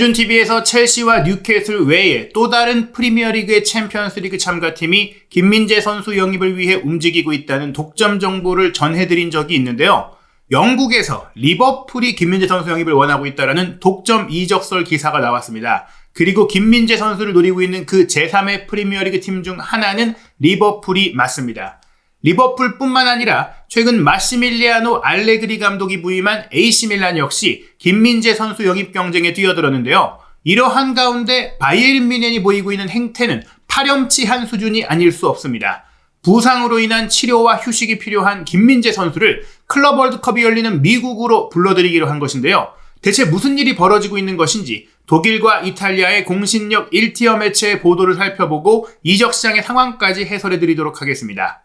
안준TV에서 첼시와 뉴캐슬 외에 또 다른 프리미어리그의 챔피언스리그 참가팀이 김민재 선수 영입을 위해 움직이고 있다는 독점 정보를 전해드린 적이 있는데요. 영국에서 리버풀이 김민재 선수 영입을 원하고 있다는 독점 이적설 기사가 나왔습니다. 그리고 김민재 선수를 노리고 있는 그 제3의 프리미어리그 팀 중 하나는 리버풀이 맞습니다. 리버풀뿐만 아니라 최근 마시밀리아노 알레그리 감독이 부임한 AC밀란 역시 김민재 선수 영입 경쟁에 뛰어들었는데요. 이러한 가운데 바이에른 뮌헨이 보이고 있는 행태는 파렴치한 수준이 아닐 수 없습니다. 부상으로 인한 치료와 휴식이 필요한 김민재 선수를 클럽 월드컵이 열리는 미국으로 불러들이기로 한 것인데요. 대체 무슨 일이 벌어지고 있는 것인지 독일과 이탈리아의 공신력 1티어 매체의 보도를 살펴보고 이적 시장의 상황까지 해설해드리도록 하겠습니다.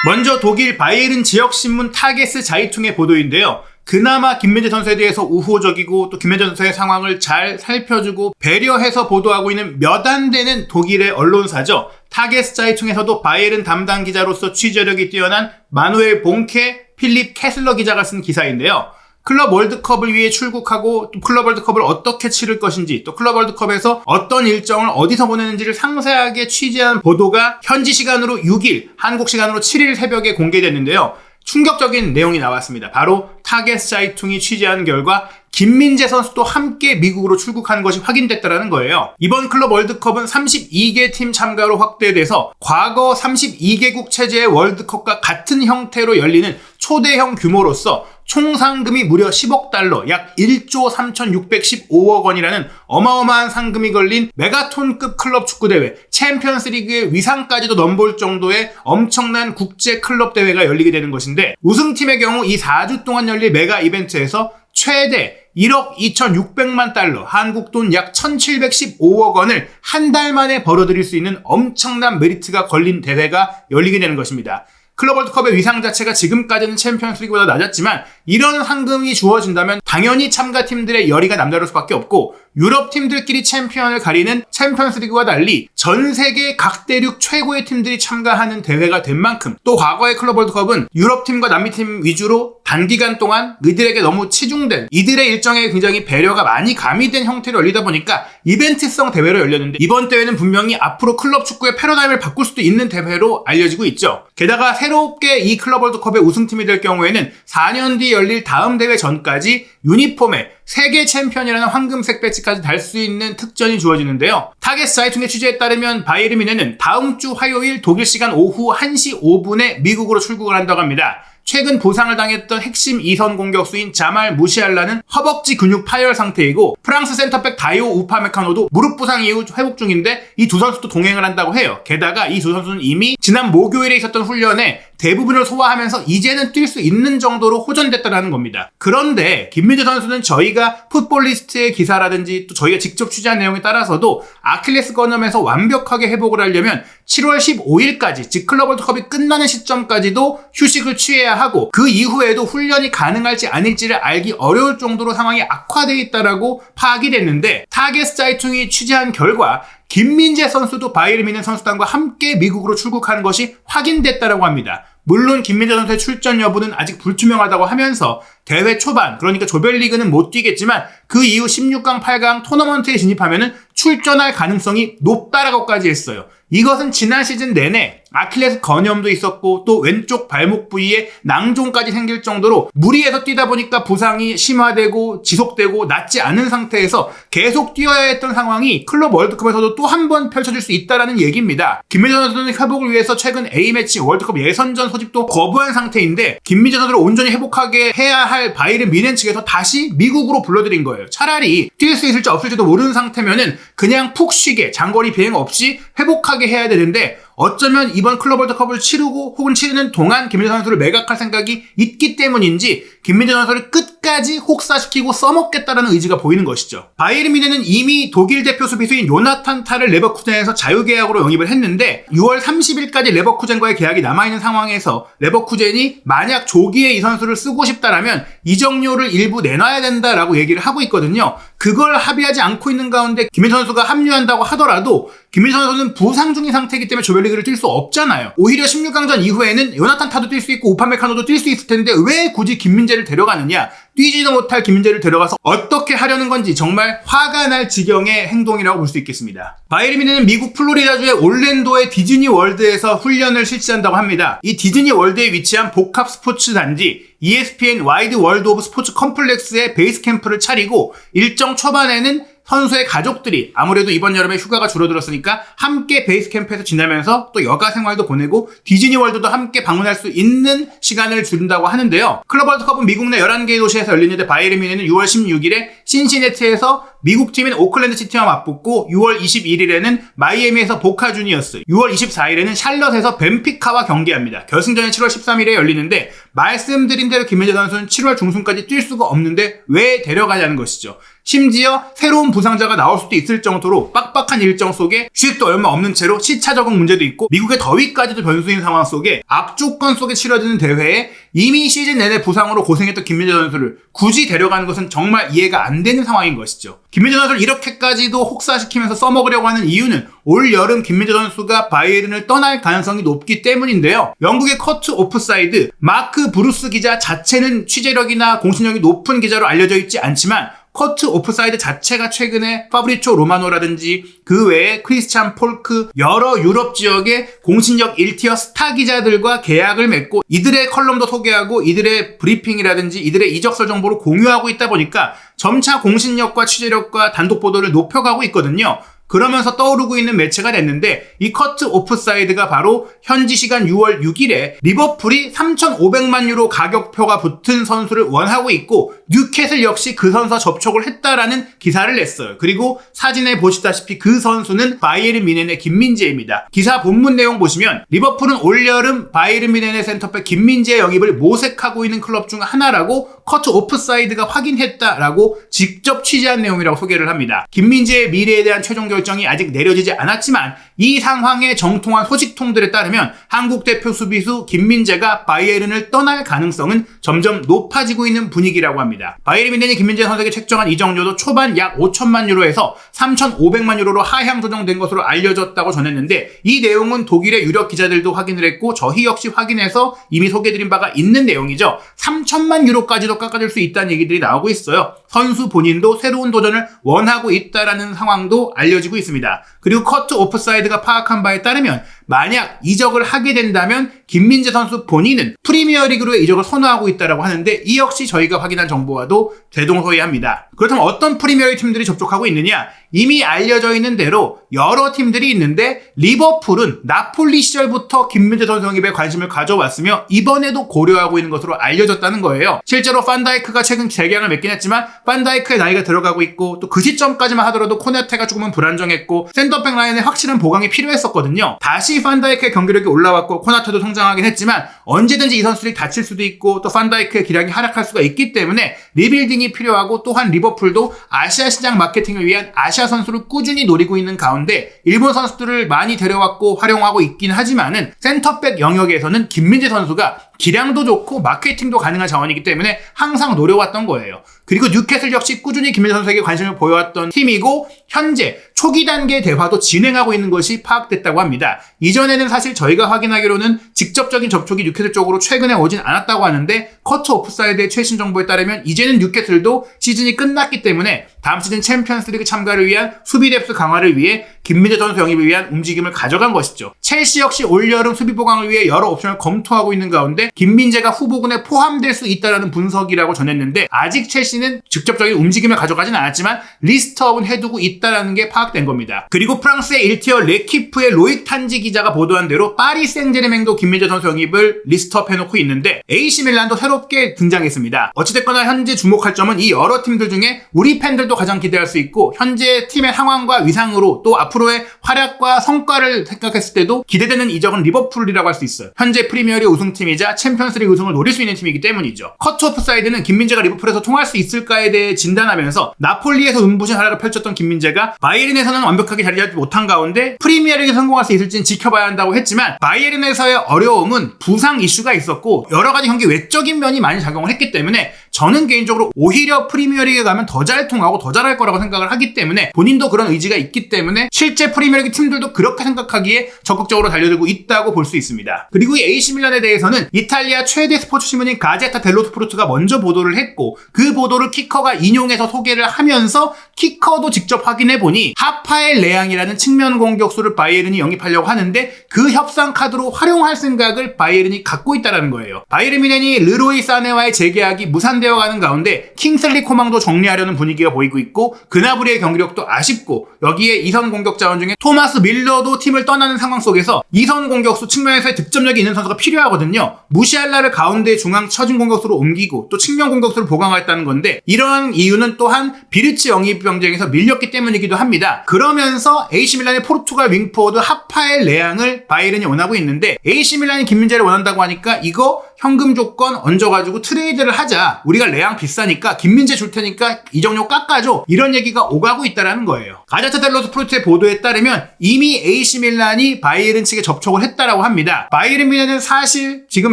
먼저 독일 바이에른 지역신문 타게스 자이퉁의 보도인데요. 그나마 김민재 선수에 대해서 우호적이고 또 김민재 선수의 상황을 잘 살펴주고 배려해서 보도하고 있는 몇 안 되는 독일의 언론사죠. 타게스 자이퉁에서도 바이에른 담당 기자로서 취재력이 뛰어난 마누엘 봉케, 필립 캐슬러 기자가 쓴 기사인데요. 클럽 월드컵을 위해 출국하고 또 클럽 월드컵을 어떻게 치를 것인지 또 클럽 월드컵에서 어떤 일정을 어디서 보내는지를 상세하게 취재한 보도가 현지 시간으로 6일, 한국 시간으로 7일 새벽에 공개됐는데요. 충격적인 내용이 나왔습니다. 바로 타게스 자이퉁이 취재한 결과 김민재 선수도 함께 미국으로 출국하는 것이 확인됐다는 거예요. 이번 클럽 월드컵은 32개 팀 참가로 확대돼서 과거 32개국 체제의 월드컵과 같은 형태로 열리는 초대형 규모로서 총 상금이 무려 10억 달러, 약 1조 3,615억 원이라는 어마어마한 상금이 걸린 메가톤급 클럽 축구대회, 챔피언스리그의 위상까지도 넘볼 정도의 엄청난 국제 클럽 대회가 열리게 되는 것인데, 우승팀의 경우 이 4주 동안 열릴 메가 이벤트에서 최대 1억 2,600만 달러, 한국 돈 약 1,715억 원을 한 달 만에 벌어들일 수 있는 엄청난 메리트가 걸린 대회가 열리게 되는 것입니다. 클럽 월드컵의 위상 자체가 지금까지는 챔피언스리그보다 낮았지만 이런 상금이 주어진다면 당연히 참가팀들의 열의가 남다를 수밖에 없고, 유럽 팀들끼리 챔피언을 가리는 챔피언스리그와 달리 전 세계 각 대륙 최고의 팀들이 참가하는 대회가 된 만큼, 또 과거의 클럽 월드컵은 유럽 팀과 남미 팀 위주로 단기간 동안 이들에게 너무 치중된, 이들의 일정에 굉장히 배려가 많이 가미된 형태로 열리다 보니까 이벤트성 대회로 열렸는데, 이번 대회는 분명히 앞으로 클럽 축구의 패러다임을 바꿀 수도 있는 대회로 알려지고 있죠. 게다가 새롭게 이 클럽 월드컵의 우승팀이 될 경우에는 4년 뒤 열릴 다음 대회 전까지 유니폼에 세계 챔피언이라는 황금색 배지까지 달 수 있는 특전이 주어지는데요. 타게스 자이퉁의 취재에 따르면 바이에른 뮌헨은 다음 주 화요일 독일 시간 오후 1시 5분에 미국으로 출국을 한다고 합니다. 최근 부상을 당했던 핵심 2선 공격수인 자말 무시알라는 허벅지 근육 파열 상태이고, 프랑스 센터백 다이오 우파메카노도 무릎 부상 이후 회복 중인데 이 두 선수도 동행을 한다고 해요. 게다가 이 두 선수는 이미 지난 목요일에 있었던 훈련에 대부분을 소화하면서 이제는 뛸 수 있는 정도로 호전됐다는 겁니다. 그런데 김민재 선수는 저희가 풋볼리스트의 기사라든지 또 저희가 직접 취재한 내용에 따라서도 아킬레스 건염에서 완벽하게 회복을 하려면 7월 15일까지, 즉 클럽 월드컵이 끝나는 시점까지도 휴식을 취해야 하고, 그 이후에도 훈련이 가능할지 아닐지를 알기 어려울 정도로 상황이 악화되어 있다라고 파악이 됐는데, 타게스 자이퉁이 취재한 결과 김민재 선수도 바이에른 뮌헨 선수단과 함께 미국으로 출국하는 것이 확인됐다라고 합니다. 물론 김민재 선수의 출전 여부는 아직 불투명하다고 하면서 대회 초반, 그러니까 조별리그는 못 뛰겠지만 그 이후 16강, 8강 토너먼트에 진입하면은 출전할 가능성이 높다라고까지 했어요. 이것은 지난 시즌 내내 아킬레스 건염도 있었고 또 왼쪽 발목 부위에 낭종까지 생길 정도로 무리해서 뛰다 보니까 부상이 심화되고 지속되고 낫지 않은 상태에서 계속 뛰어야 했던 상황이 클럽 월드컵에서도 또 한 번 펼쳐질 수 있다는 얘기입니다. 김민재 선수는 회복을 위해서 최근 A매치 월드컵 예선전 소집도 거부한 상태인데, 김민재 선수를 온전히 회복하게 해야 할 바이에른 뮌헨 측에서 다시 미국으로 불러들인 거예요. 차라리 뛸 수 있을지 없을지도 모르는 상태면은 그냥 푹 쉬게, 장거리 비행 없이 회복하게 해야 되는데, 어쩌면 이번 클럽 월드컵을 치르고 혹은 치르는 동안 김민재 선수를 매각할 생각이 있기 때문인지 김민재 선수를 끝까지 혹사시키고 써먹겠다라는 의지가 보이는 것이죠. 바이에른 뮌헨은 이미 독일 대표 수비수인 요나탄 타를 레버쿠젠에서 자유계약으로 영입을 했는데, 6월 30일까지 레버쿠젠과의 계약이 남아있는 상황에서 레버쿠젠이 만약 조기에 이 선수를 쓰고 싶다라면 이적료를 일부 내놔야 된다라고 얘기를 하고 있거든요. 그걸 합의하지 않고 있는 가운데 김민재 선수가 합류한다고 하더라도 김민재 선수는 부상 중인 상태이기 때문에 조별리그를 뛸 수 없잖아요. 오히려 16강전 이후에는 요나탄 타도 뛸 수 있고 우파메카노도 뛸 수 있을 텐데 왜 굳이 김민재를 데려가느냐, 뛰지도 못할 김민재를 데려가서 어떻게 하려는 건지 정말 화가 날 지경의 행동이라고 볼 수 있겠습니다. 바이에른 뮌헨은 미국 플로리다주의 올랜도의 디즈니 월드에서 훈련을 실시한다고 합니다. 이 디즈니 월드에 위치한 복합 스포츠 단지 ESPN 와이드 월드 오브 스포츠 컴플렉스에 베이스 캠프를 차리고 일정 초반에는 선수의 가족들이 아무래도 이번 여름에 휴가가 줄어들었으니까 함께 베이스 캠프에서 지내면서 또 여가 생활도 보내고 디즈니 월드도 함께 방문할 수 있는 시간을 준다고 하는데요. 클럽 월드컵은 미국 내 11개의 도시에서 열리는데 바이에른 뮌헨은 6월 16일에 신시내티에서 미국 팀인 오클랜드 시티와 맞붙고 6월 21일에는 마이애미에서 보카 주니어스, 6월 24일에는 샬럿에서 벤피카와 경기합니다. 결승전은 7월 13일에 열리는데 말씀드린 대로 김민재 선수는 7월 중순까지 뛸 수가 없는데 왜 데려가냐는 것이죠. 심지어 새로운 부상자가 나올 수도 있을 정도로 빡빡한 일정 속에 휴식도 얼마 없는 채로 시차 적응 문제도 있고 미국의 더위까지도 변수인 상황 속에 악조건 속에 치러지는 대회에 이미 시즌 내내 부상으로 고생했던 김민재 선수를 굳이 데려가는 것은 정말 이해가 안 되는 상황인 것이죠. 김민재 선수를 이렇게까지도 혹사시키면서 써먹으려고 하는 이유는 올 여름 김민재 선수가 바이에른을 떠날 가능성이 높기 때문인데요. 영국의 커트 오프사이드 마크 브루스 기자 자체는 취재력이나 공신력이 높은 기자로 알려져 있지 않지만 커트 오프사이드 자체가 최근에 파브리초 로마노라든지 그 외에 크리스찬 폴크 여러 유럽 지역의 공신력 1티어 스타 기자들과 계약을 맺고 이들의 컬럼도 소개하고 이들의 브리핑이라든지 이들의 이적설 정보를 공유하고 있다 보니까 점차 공신력과 취재력과 단독 보도를 높여가고 있거든요. 그러면서 떠오르고 있는 매체가 됐는데 이 커트 오프사이드가 바로 현지 시간 6월 6일에 리버풀이 3,500만 유로 가격표가 붙은 선수를 원하고 있고 뉴캐슬 역시 그 선수와 접촉을 했다라는 기사를 냈어요. 그리고 사진에 보시다시피 그 선수는 바이에른 뮌헨의 김민재입니다. 기사 본문 내용 보시면 리버풀은 올여름 바이에른 뮌헨의 센터백 김민재의 영입을 모색하고 있는 클럽 중 하나라고 커트 오프사이드가 확인했다라고 직접 취재한 내용이라고 소개를 합니다. 김민재의 미래에 대한 최종 결정이 아직 내려지지 않았지만 이 상황에 정통한 소식통들에 따르면 한국 대표 수비수 김민재가 바이에른을 떠날 가능성은 점점 높아지고 있는 분위기라고 합니다. 바이에른 뮌헨이 김민재 선수에게 책정한 이적료도 초반 약 5천만 유로에서 3,500만 유로로 하향 조정된 것으로 알려졌다고 전했는데 이 내용은 독일의 유력 기자들도 확인을 했고 저희 역시 확인해서 이미 소개드린 바가 있는 내용이죠. 3천만 유로까지도 깎아줄 수 있다는 얘기들이 나오고 있어요. 선수 본인도 새로운 도전을 원하고 있다라는 상황도 알려지고 있습니다. 그리고 커트 오프사이드가 파악한 바에 따르면 만약 이적을 하게 된다면 김민재 선수 본인은 프리미어리그로의 이적을 선호하고 있다고 하는데 이 역시 저희가 확인한 정보와도 대동소이합니다. 그렇다면 어떤 프리미어리그 팀들이 접촉하고 있느냐? 이미 알려져 있는 대로 여러 팀들이 있는데 리버풀은 나폴리 시절부터 김민재 선수 영입에 관심을 가져왔으며 이번에도 고려하고 있는 것으로 알려졌다는 거예요. 실제로 판다이크가 최근 재계약을 맺긴 했지만 판다이크의 나이가 들어가고 있고 또 그 시점까지만 하더라도 코네테가 조금은 불안정했고 센터백 라인에 확실한 보강이 필요했었거든요. 다시 판다이크의 경기력이 올라왔고 코나테도 성장하긴 했지만 언제든지 이 선수들이 다칠 수도 있고 또 판다이크의 기량이 하락할 수가 있기 때문에 리빌딩이 필요하고 또한 리버풀도 아시아 시장 마케팅을 위한 아시아 선수를 꾸준히 노리고 있는 가운데 일본 선수들을 많이 데려왔고 활용하고 있긴 하지만은 센터백 영역에서는 김민재 선수가 기량도 좋고 마케팅도 가능한 자원이기 때문에 항상 노려왔던 거예요. 그리고 뉴캐슬 역시 꾸준히 김민재 선수에게 관심을 보여왔던 팀이고 현재 초기 단계 대화도 진행하고 있는 것이 파악됐다고 합니다. 이전에는 사실 저희가 확인하기로는 직접적인 접촉이 뉴캐슬 쪽으로 최근에 오진 않았다고 하는데 커트 오프사이드의 최신 정보에 따르면 이제는 뉴캐슬도 시즌이 끝났기 때문에 다음 시즌 챔피언스리그 참가를 위한 수비 뎁스 강화를 위해 김민재 선수 영입을 위한 움직임을 가져간 것이죠. 첼시 역시 올여름 수비 보강을 위해 여러 옵션을 검토하고 있는 가운데 김민재가 후보군에 포함될 수 있다는 분석이라고 전했는데 아직 첼시는 직접적인 움직임을 가져가진 않았지만 리스트업은 해두고 있다는 게 파악된 겁니다. 그리고 프랑스의 1티어 레키프의 로익 탄지 기자가 보도한 대로 파리 생제르맹도 김민재 선수 영입을 리스트업 해놓고 있는데 AC 밀란도 새롭게 등장했습니다. 어찌됐거나 현재 주목할 점은 이 여러 팀들 중에 우리 팬들도 가장 기대할 수 있고 현재 팀의 상황과 위상으로 또 앞으로의 활약과 성과를 생각했을 때도 기대되는 이적은 리버풀이라고 할 수 있어요. 현재 프리미어리그 우승팀이자 챔피언스리그 우승을 노릴 수 있는 팀이기 때문이죠. 커트 오프사이드는 김민재가 리버풀에서 통할 수 있을까에 대해 진단하면서 나폴리에서 눈부신 활약을 펼쳤던 김민재가 바이에른에서는 완벽하게 자리 잡지 못한 가운데 프리미어리그에 성공할 수 있을지는 지켜봐야 한다고 했지만 바이에른에서의 어려움은 부상 이슈가 있었고 여러 가지 경기 외적인 면이 많이 작용을 했기 때문에 저는 개인적으로 오히려 프리미어리그에 가면 더 잘 통하고 더 잘할 거라고 생각을 하기 때문에 본인도 그런 의지가 있기 때문에 실제 프리미어리그 팀들도 그렇게 생각하기에 적극적으로 달려들고 있다고 볼 수 있습니다. 그리고 이 AC 밀란에 대해서는 이탈리아 최대 스포츠 신문인 가제타 델로 스포르트가 먼저 보도를 했고 그 보도를 키커가 인용해서 소개를 하면서 키커도 직접 확인해 보니 하파엘 레앙이라는 측면 공격수를 바이에른이 영입하려고 하는데 그 협상 카드로 활용할 생각을 바이에른이 갖고 있다는 거예요. 바이에른 뮌헨이 르로이 사네와의 재계약이 무산되어 가는 가운데 킹슬리 코망도 정리하려는 분위기가 보이고 있고 그나브리의 경기력도 아쉽고 여기에 2선 공격 자원 중에 토마스 밀러도 팀을 떠나는 상황 속에서 2선 공격수 측면에서의 득점력이 있는 선수가 필요하거든요. 무시알라를 가운데 중앙 처진 공격수로 옮기고 또 측면 공격수를 보강하겠다는 건데 이러한 이유는 또한 비르치 영입 경쟁에서 밀렸기 때문이기도 합니다. 그러면서 AC 밀란의 포르투갈 윙포워드 하파엘 레앙을 바이에른이 원하고 있는데 AC 밀란이 김민재를 원한다고 하니까 이거 현금 조건 얹어가지고 트레이드를 하자. 우리가 레앙 비싸니까 김민재 줄 테니까 이적료 깎아줘. 이런 얘기가 오가고 있다는 거예요. 가제타 델로 스포르트의 보도에 따르면 이미 AC 밀란이 바이에른 측에 접촉을 했다라고 합니다. 바이에른 뮌헨은 사실 지금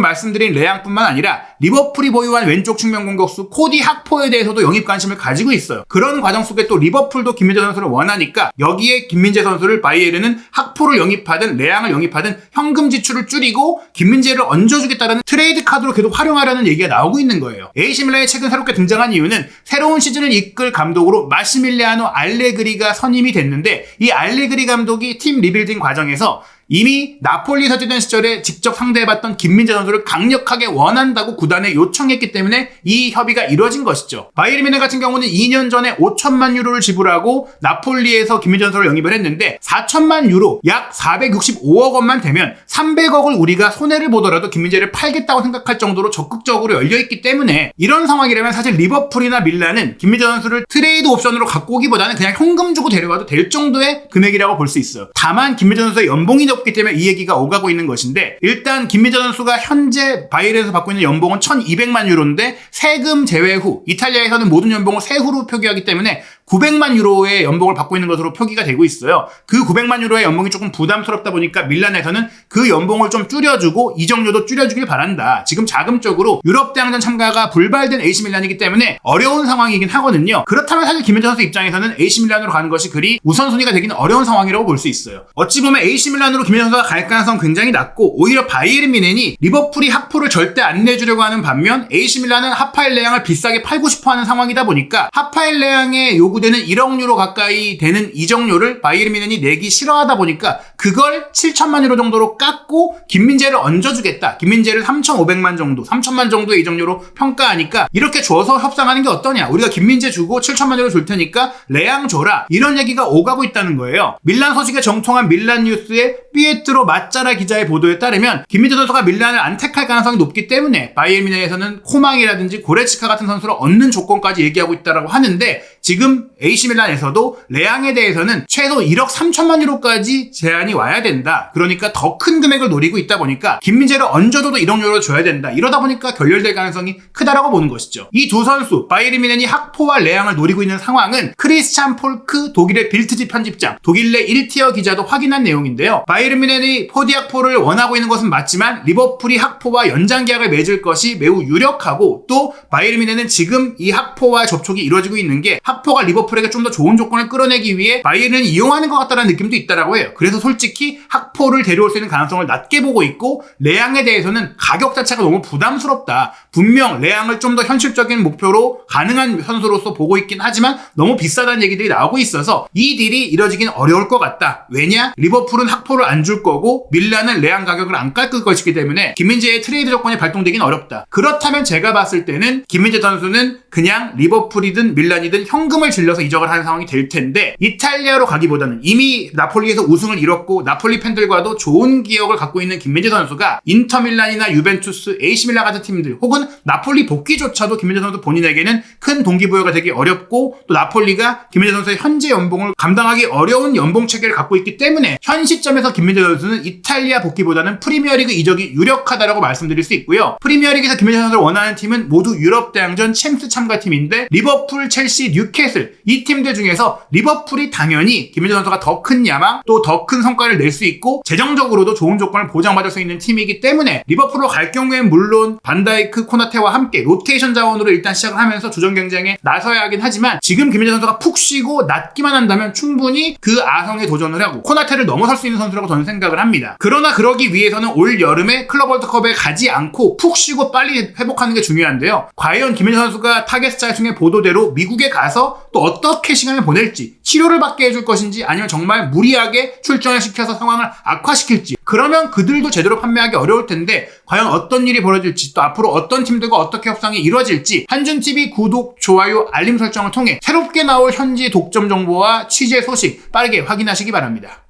말씀드린 레앙뿐만 아니라 리버풀이 보유한 왼쪽 측면 공격수 코디 학포에 대해서도 영입 관심을 가지고 있어요. 그런 과정 속에 또 리버풀도 김민재 선수를 원하니까 여기에 김민재 선수를 바이에른은 학포를 영입하든 레앙을 영입하든 현금 지출을 줄이고 김민재를 얹어주겠다는 트레이드 카드로 계속 활용하려는 얘기가 나오고 있는 거예요. AC 밀란이 최근 새롭게 등장한 이유는 새로운 시즌을 이끌 감독으로 마시밀리아노 알레그리가 선임이 됐는데 이 알레그리 감독이 팀 리빌딩 과정에서 이미 나폴리에서 뛰던 시절에 직접 상대해봤던 김민재 선수를 강력하게 원한다고 구단에 요청했기 때문에 이 협의가 이루어진 것이죠. 바이에른 뮌헨 같은 경우는 2년 전에 5천만 유로를 지불하고 나폴리에서 김민재 선수를 영입을 했는데 4천만 유로 약 465억 원만 되면 300억을 우리가 손해를 보더라도 김민재를 팔겠다고 생각할 정도로 적극적으로 열려있기 때문에 이런 상황이라면 사실 리버풀이나 밀란은 김민재 선수를 트레이드 옵션으로 갖고 오기보다는 그냥 현금 주고 데려가도 될 정도의 금액이라고 볼 수 있어요. 다만 김민재 선수의 연봉이 없기 때문에 이 얘기가 오가고 있는 것인데 일단 김민재 선수가 현재 바이에른에서 받고 있는 연봉은 1200만 유로인데 세금 제외 후 이탈리아에서는 모든 연봉을 세후로 표기하기 때문에 900만 유로의 연봉을 받고 있는 것으로 표기가 되고 있어요. 그 900만 유로의 연봉이 조금 부담스럽다 보니까 밀란에서는 그 연봉을 좀 줄여주고 이적료도 줄여주길 바란다. 지금 자금적으로 유럽 대항전 참가가 불발된 AC 밀란이기 때문에 어려운 상황이긴 하거든요. 그렇다면 사실 김민재 선수 입장에서는 AC 밀란으로 가는 것이 그리 우선순위가 되기는 어려운 상황이라고 볼 수 있어요. 어찌 보면 AC 밀란으로 김민재 선수가 갈 가능성은 굉장히 낮고 오히려 바이에른 뮌헨이 리버풀이 학포를 절대 안 내주려고 하는 반면 AC 밀란은 하파엘 레앙을 비싸게 팔고 싶어하는 상황이다 보니까 하파엘 레앙의 요구되는 1억 유로 가까이 되는 이적료를 바이에른 뮌헨이 내기 싫어하다 보니까 그걸 7천만 유로 정도로 깎고 김민재를 얹어주겠다. 김민재를 3,500만 정도, 3천만 정도의 이적료로 평가하니까 이렇게 줘서 협상하는 게 어떠냐. 우리가 김민재 주고 7천만 유로 줄 테니까 레앙 줘라. 이런 얘기가 오가고 있다는 거예요. 밀란 소식에 정통한 밀란 뉴스의 피에트로 마짜라 기자의 보도에 따르면 김민재 선수가 밀란을 안 택할 가능성이 높기 때문에 바이에른 뮌헨에서는 코망이라든지 고레츠카 같은 선수를 얻는 조건까지 얘기하고 있다고 하는데 지금 AC 밀란에서도 레앙에 대해서는 최소 1억 3천만 유로까지 제한이 와야 된다. 그러니까 더 큰 금액을 노리고 있다 보니까 김민재를 얹어줘도 1억 유로 줘야 된다. 이러다 보니까 결렬될 가능성이 크다라고 보는 것이죠. 이 두 선수 바이에른 뮌헨이 학포와 레앙을 노리고 있는 상황은 크리스찬 폴크 독일의 빌트지 편집장, 독일 내 1티어 기자도 확인한 내용인데요. 바이에른 뮌헨이 포디 학포를 원하고 있는 것은 맞지만 리버풀이 학포와 연장 계약을 맺을 것이 매우 유력하고 또 바이에른 뮌헨은 지금 이 학포와 접촉이 이루어지고 있는 게 학포가 리버풀에게 좀 더 좋은 조건을 끌어내기 위해 바이에른을 이용하는 것 같다는 느낌도 있다라고 해요. 그래서 솔직히 학포를 데려올 수 있는 가능성을 낮게 보고 있고 레앙에 대해서는 가격 자체가 너무 부담스럽다. 분명 레앙을 좀 더 현실적인 목표로 가능한 선수로서 보고 있긴 하지만 너무 비싸다는 얘기들이 나오고 있어서 이 딜이 이뤄지긴 어려울 것 같다. 왜냐? 리버풀은 학포를 안 줄 거고 밀란은 레앙 가격을 안 깎을 것이기 때문에 김민재의 트레이드 조건이 발동되긴 어렵다. 그렇다면 제가 봤을 때는 김민재 선수는 그냥 리버풀이든 밀란이든 현금을 질러서 이적을 하는 상황이 될 텐데 이탈리아로 가기보다는 이미 나폴리에서 우승을 이뤘고 나폴리 팬들과도 좋은 기억을 갖고 있는 김민재 선수가 인터밀란이나 유벤투스, AC 밀란 같은 팀들 혹은 나폴리 복귀조차도 김민재 선수 본인에게는 큰 동기부여가 되기 어렵고 또 나폴리가 김민재 선수의 현재 연봉을 감당하기 어려운 연봉 체계를 갖고 있기 때문에 현 시점에서 김민재 선수는 이탈리아 복귀보다는 프리미어리그 이적이 유력하다라고 말씀드릴 수 있고요. 프리미어리그에서 김민재 선수를 원하는 팀은 모두 유럽 대항전 챔스 참가팀인데 리버풀, 첼시, 뉴캐슬 이 팀들 중에서 리버풀이 당연히 김민재 선수가 더 큰 야망 또 더 큰 성과를 낼 수 있고 재정적으로도 좋은 조건을 보장받을 수 있는 팀이기 때문에 리버풀로 갈 경우엔 물론 반다이크, 코나테와 함께 로테이션 자원으로 일단 시작을 하면서 주전 경쟁에 나서야 하긴 하지만 지금 김민재 선수가 푹 쉬고 낫기만 한다면 충분히 그 아성에 도전을 하고 코나테를 넘어설 수 있는 선수라고 저는 생각을 합니다. 그러나 그러기 위해서는 올 여름에 클럽 월드컵에 가지 않고 푹 쉬고 빨리 회복하는 게 중요한데요. 과연 김민재 선수가 타겟스타 중에 보도대로 미국에 가서 또 어떻게 시간을 보낼지, 치료를 받게 해줄 것인지 아니면 정말 무리하게 출전을 시켜서 상황을 악화시킬지, 그러면 그들도 제대로 판매하기 어려울 텐데 과연 어떤 일이 벌어질지 또 앞으로 어떤 팀들과 어떻게 협상이 이루어질지 한준TV 구독, 좋아요, 알림 설정을 통해 새롭게 나올 현지 독점 정보와 취재 소식 빠르게 확인하시기 바랍니다.